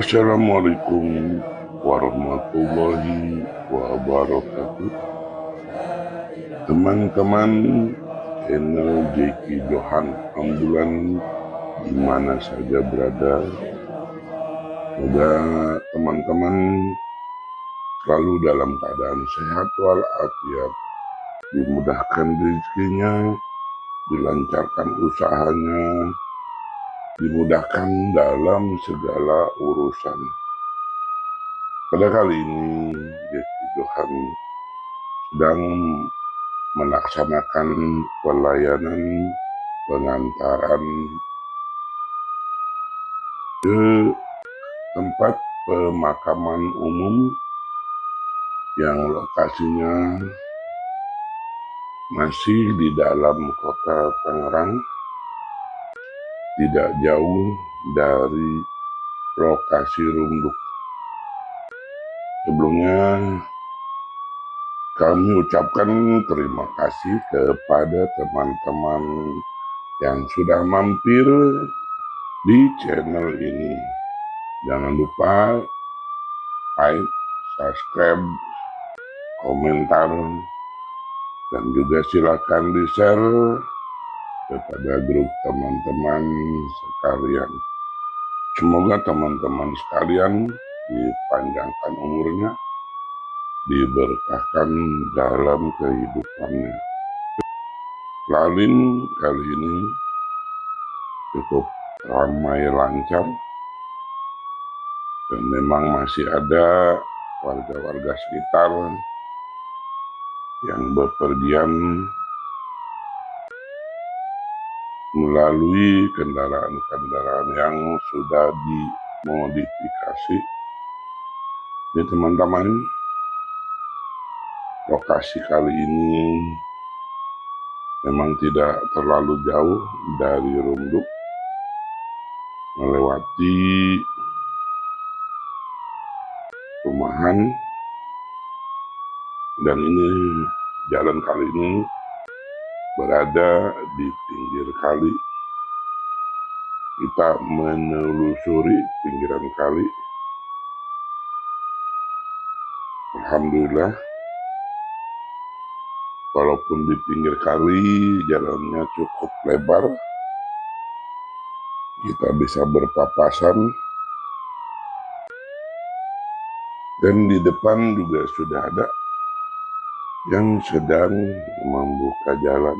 Assalamualaikum warahmatullahi wabarakatuh. Teman-teman channel Jeki Johan Ambulan di mana saja berada, semoga teman-teman selalu dalam keadaan sehat walafiat, dimudahkan rezekinya, dilancarkan usahanya, dimudahkan dalam segala urusan. Pada kali ini Jeki Johan sedang melaksanakan pelayanan pengantaran ke tempat pemakaman umum yang lokasinya masih di dalam kota Tangerang, tidak jauh dari lokasi Runduk. Sebelumnya kami ucapkan terima kasih kepada teman-teman yang sudah mampir di channel ini. Jangan lupa like, subscribe, komentar, dan juga silakan di-share kepada grup teman-teman sekalian. Semoga teman-teman sekalian dipanjangkan umurnya, diberkahkan dalam kehidupannya. Lalin kali ini cukup ramai lancar, dan memang masih ada warga-warga sekitar yang bepergian melalui kendaraan-kendaraan yang sudah dimodifikasi. Ini teman-teman, lokasi kali ini memang tidak terlalu jauh dari Runduk, melewati perumahan, dan ini jalan kali ini berada di pinggir kali. Kita menelusuri pinggiran kali. Alhamdulillah, walaupun di pinggir kali jalannya cukup lebar, kita bisa berpapasan, dan di depan juga sudah ada yang sedang membuka jalan.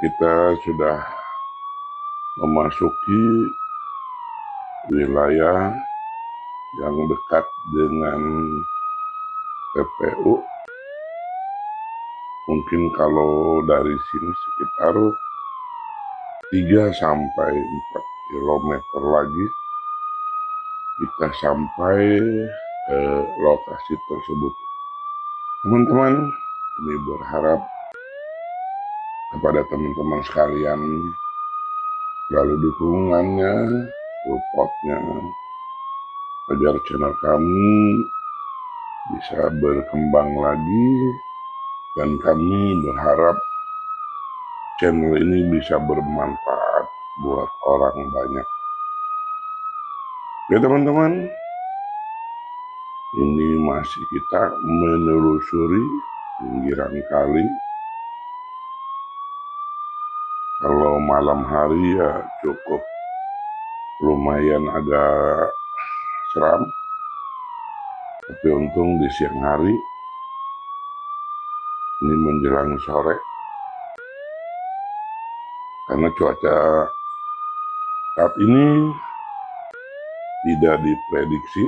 Kita sudah memasuki wilayah yang dekat dengan TPU. Mungkin kalau dari sini sekitar 3-4 kilometer lagi kita sampai ke lokasi tersebut. Teman-teman, kami berharap kepada teman-teman sekalian selalu dukungannya, supportnya, agar channel kami bisa berkembang lagi, dan kami berharap channel ini bisa bermanfaat buat orang banyak. Ya teman-teman, ini masih kita menelusuri pinggiran kali. Kalau malam hari ya cukup lumayan agak seram, tapi untung di siang hari ini menjelang sore, karena cuaca saat ini tidak diprediksi,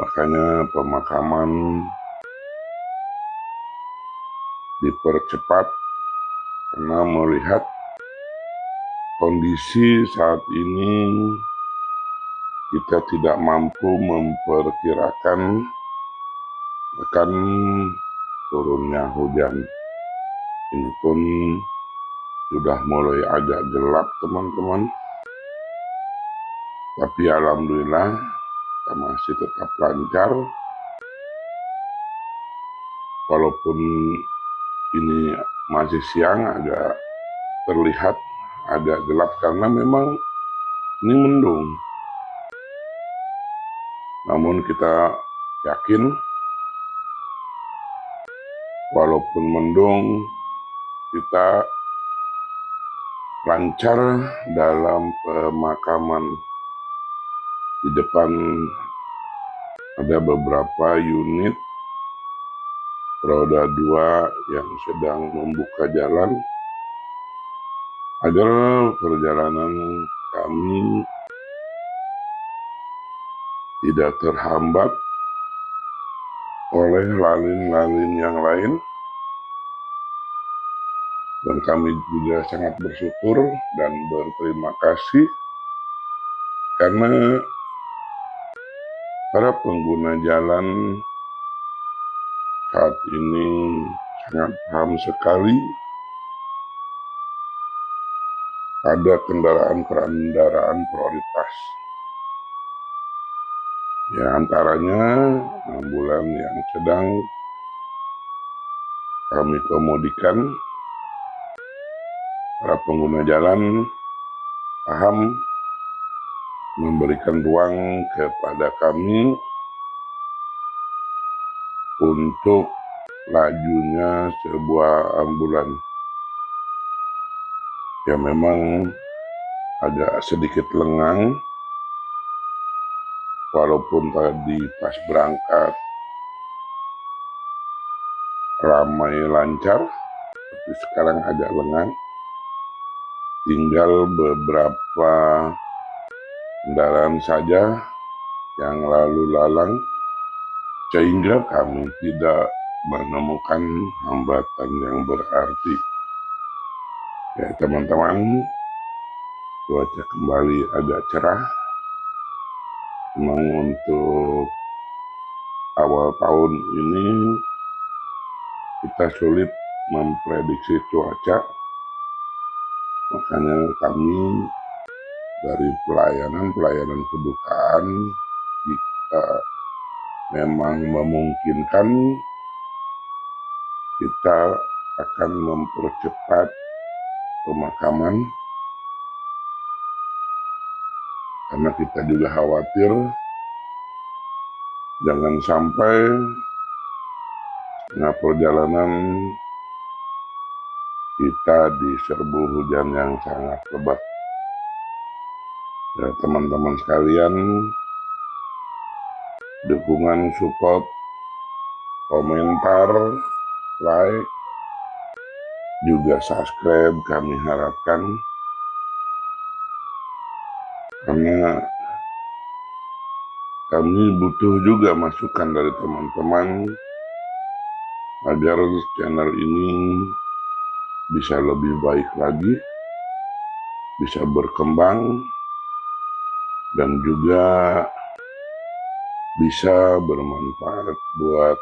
makanya pemakaman dipercepat karena melihat kondisi saat ini kita tidak mampu memperkirakan akan turunnya hujan. Ini pun sudah mulai agak gelap teman-teman, tapi alhamdulillah kita masih tetap lancar. Walaupun ini masih siang, agak terlihat agak gelap karena memang ini mendung. Namun kita yakin walaupun mendung, kita lancar dalam pemakaman. Di depan ada beberapa unit roda 2 yang sedang membuka jalan agar perjalanan kami tidak terhambat oleh lalin-lalin yang lain. Dan kami juga sangat bersyukur dan berterima kasih karena para pengguna jalan saat ini sangat paham sekali ada kendaraan-kendaraan prioritas. Ya, antaranya ambulan yang sedang kami kemudikan. Para pengguna jalan paham memberikan ruang kepada kami untuk lajunya sebuah ambulan. Ya, memang agak sedikit lengang, walaupun tadi pas berangkat ramai lancar, tapi sekarang agak lengang. Tinggal beberapa kendaraan saja yang lalu lalang, sehingga kami tidak menemukan hambatan yang berarti. Ya teman-teman, cuaca kembali agak cerah. Memang untuk awal tahun ini kita sulit memprediksi cuaca. Makanya kami dari pelayanan kedukaan, jika memang memungkinkan, kita akan mempercepat pemakaman karena kita juga khawatir jangan sampai tengah perjalanan kita diserbu hujan yang sangat lebat. Ya teman-teman sekalian, dukungan, support, komentar, like, juga subscribe kami harapkan, karena kami butuh juga masukan dari teman-teman agar channel ini bisa lebih baik lagi, bisa berkembang, dan juga bisa bermanfaat buat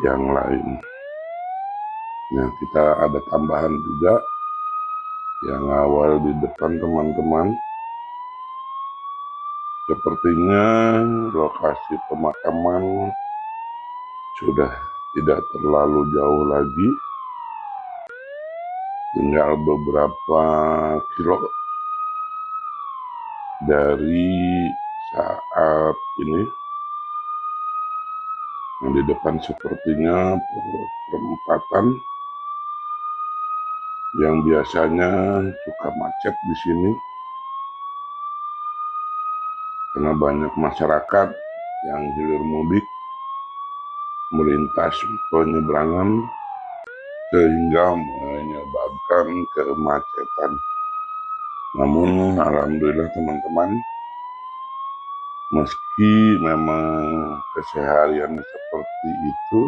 yang lain. Nah, kita ada tambahan juga yang awal di depan teman-teman. Sepertinya lokasi pemakaman sudah tidak terlalu jauh lagi, tinggal beberapa kilo dari saat ini. Yang di depan sepertinya perempatan yang biasanya suka macet di sini karena banyak masyarakat yang hilir mudik melintas penyeberangan sehingga menyebabkan kemacetan. Namun alhamdulillah teman-teman, meski memang keseharian seperti itu,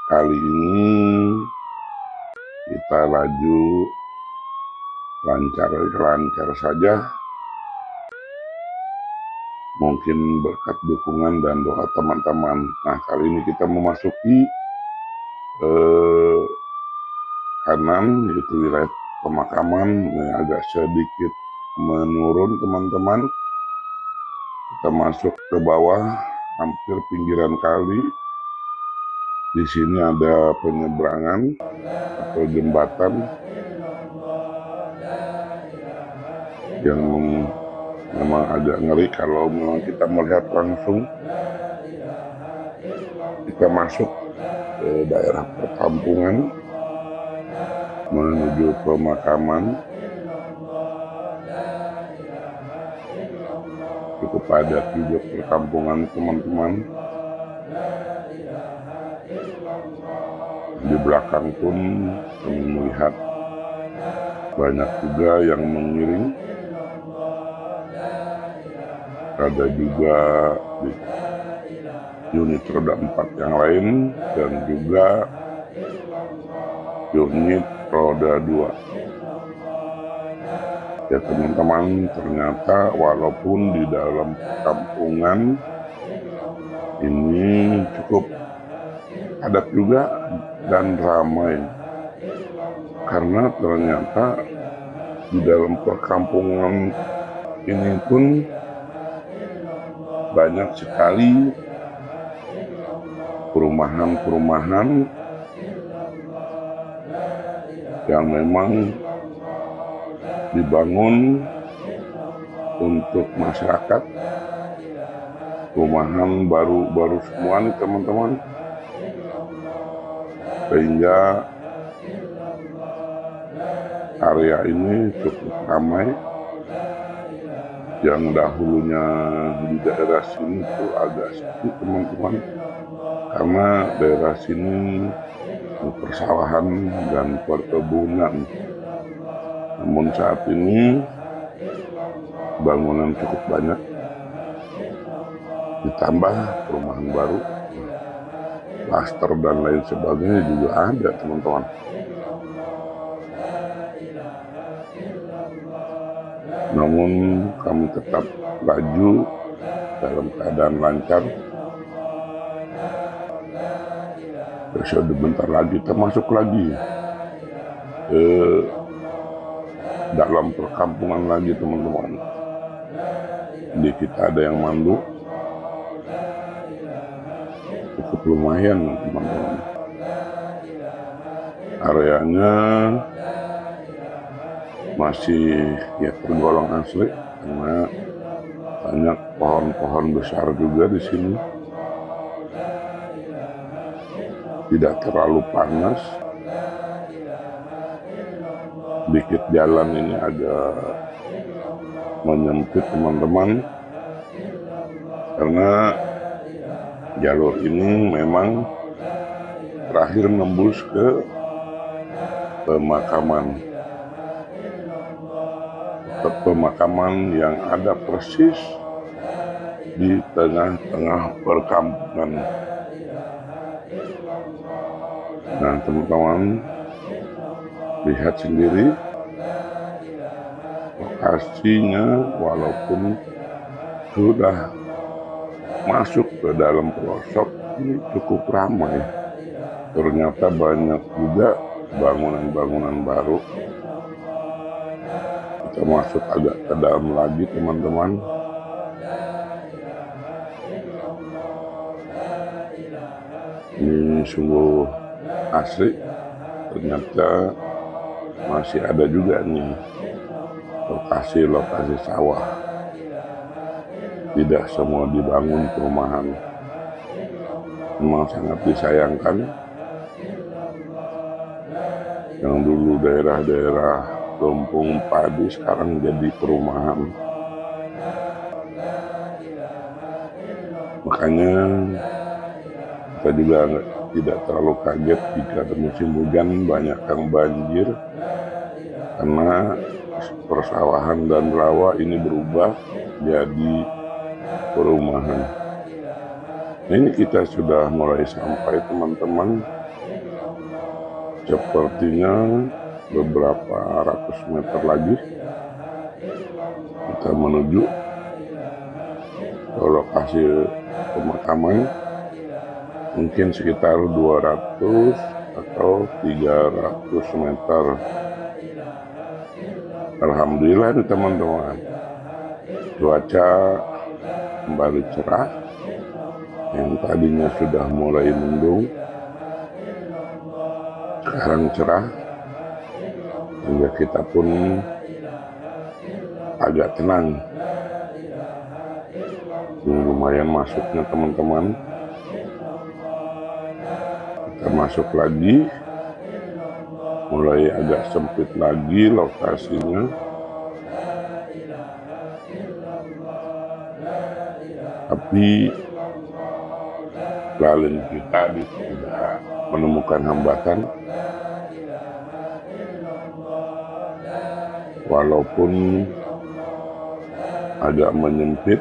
kali ini kita laju lancar saja, mungkin berkat dukungan dan doa teman-teman. Nah, kali ini kita memasuki kanan, yaitu wilayah pemakaman, agak sedikit menurun teman-teman. Kita masuk ke bawah, hampir pinggiran kali. Di sini ada penyeberangan atau jembatan yang memang agak ngeri kalau memang kita melihat langsung kita masuk ke daerah perkampungan menuju pemakaman. Cukup padat juga perkampungan teman-teman. Di belakang pun kami melihat banyak juga yang mengiring. Ada juga di unit roda 4 yang lain dan juga unit roda 2. Ya teman-teman, ternyata walaupun di dalam perkampungan ini cukup padat juga dan ramai, karena ternyata di dalam perkampungan ini pun banyak sekali perumahan-perumahan yang memang dibangun untuk masyarakat, perumahan baru-baru semua nih teman-teman, sehingga area ini cukup ramai. Yang dahulunya di daerah sini tuh agak sepi teman-teman, karena daerah sini persawahan dan perkebunan. Namun saat ini bangunan cukup banyak, ditambah perumahan baru, klaster dan lain sebagainya juga ada teman-teman. Namun kami tetap laju dalam keadaan lancar. Sudah bentar lagi kita masuk lagi ke dalam perkampungan lagi teman-teman. Jadi kita ada yang mandu, cukup lumayan teman-teman. Areanya masih ya tergolong asli karena banyak pohon-pohon besar juga di sini. Tidak terlalu panas. Dikit jalan ini agak menyempit teman-teman, karena jalur ini memang terakhir nembus ke pemakaman. Pemakaman yang ada persis di tengah-tengah perkampungan. Nah teman-teman, lihat sendiri lokasinya, walaupun sudah masuk ke dalam pelosok ini cukup ramai. Ternyata banyak juga bangunan-bangunan baru. Kita masuk agak ke dalam lagi teman-teman. Ini sungguh asli. Ternyata masih ada juga nih lokasi-lokasi sawah. Tidak semua dibangun perumahan. Memang sangat disayangkan. Yang dulu daerah-daerah lumbung padi sekarang jadi perumahan. Makanya kita juga tidak terlalu kaget jika ada musim hujan banyak yang banjir, karena persawahan dan rawa ini berubah jadi perumahan. Ini kita sudah mulai sampai teman-teman. Sepertinya beberapa ratus meter lagi kita menuju ke lokasi pemakaman, mungkin sekitar 200 atau 300 meter. Alhamdulillah nih teman-teman, cuaca kembali cerah. Yang tadinya sudah mulai mendung, sekarang cerah, sehingga kita pun agak tenang. Ini lumayan masuknya teman-teman. Kita masuk lagi, mulai agak sempit lagi lokasinya. Tapi lalin kita tidak menemukan hambatan, walaupun agak menyempit,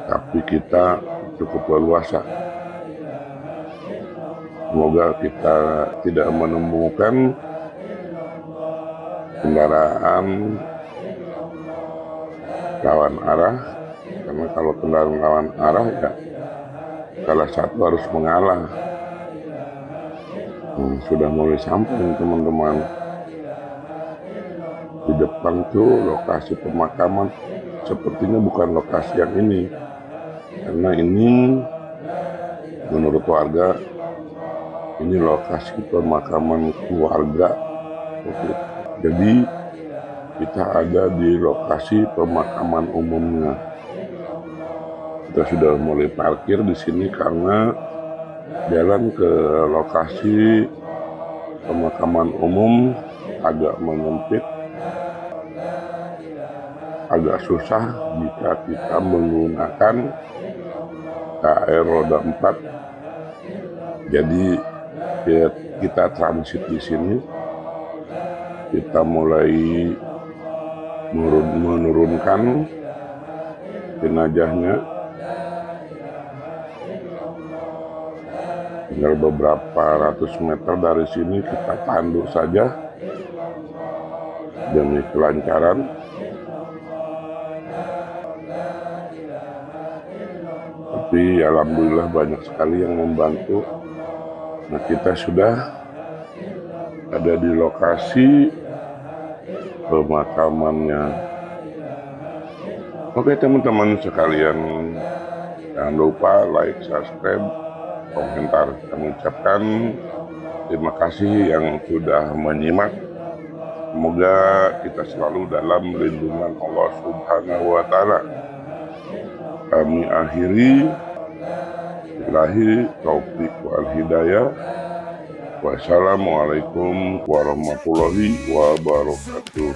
tapi kita cukup leluasa. Semoga kita tidak menemukan kendaraan lawan arah, karena kalau kendaraan lawan arah ya salah satu harus mengalah. Sudah mulai sampai teman-teman. Di depan tuh lokasi pemakaman, sepertinya bukan lokasi yang ini, karena ini menurut warga ini lokasi pemakaman keluarga. Jadi kita ada di lokasi pemakaman umumnya. Kita sudah mulai parkir di sini karena jalan ke lokasi pemakaman umum agak menyempit, agak susah jika kita menggunakan KR roda 4. Jadi kita transit di sini, kita mulai menurunkan jenazahnya. Tinggal beberapa ratus meter dari sini kita tanduk saja demi kelancaran. Tapi alhamdulillah banyak sekali yang membantu. Nah, kita sudah ada di lokasi pemakamannya. Oke teman-teman sekalian, jangan lupa like, subscribe, komentar. Kami ucapkan terima kasih yang sudah menyimak. Semoga kita selalu dalam lindungan Allah Subhanahu wa Ta'ala. Kami akhiri, billahi taufiq wal hidayah. Wassalamualaikum warahmatullahi wabarakatuh.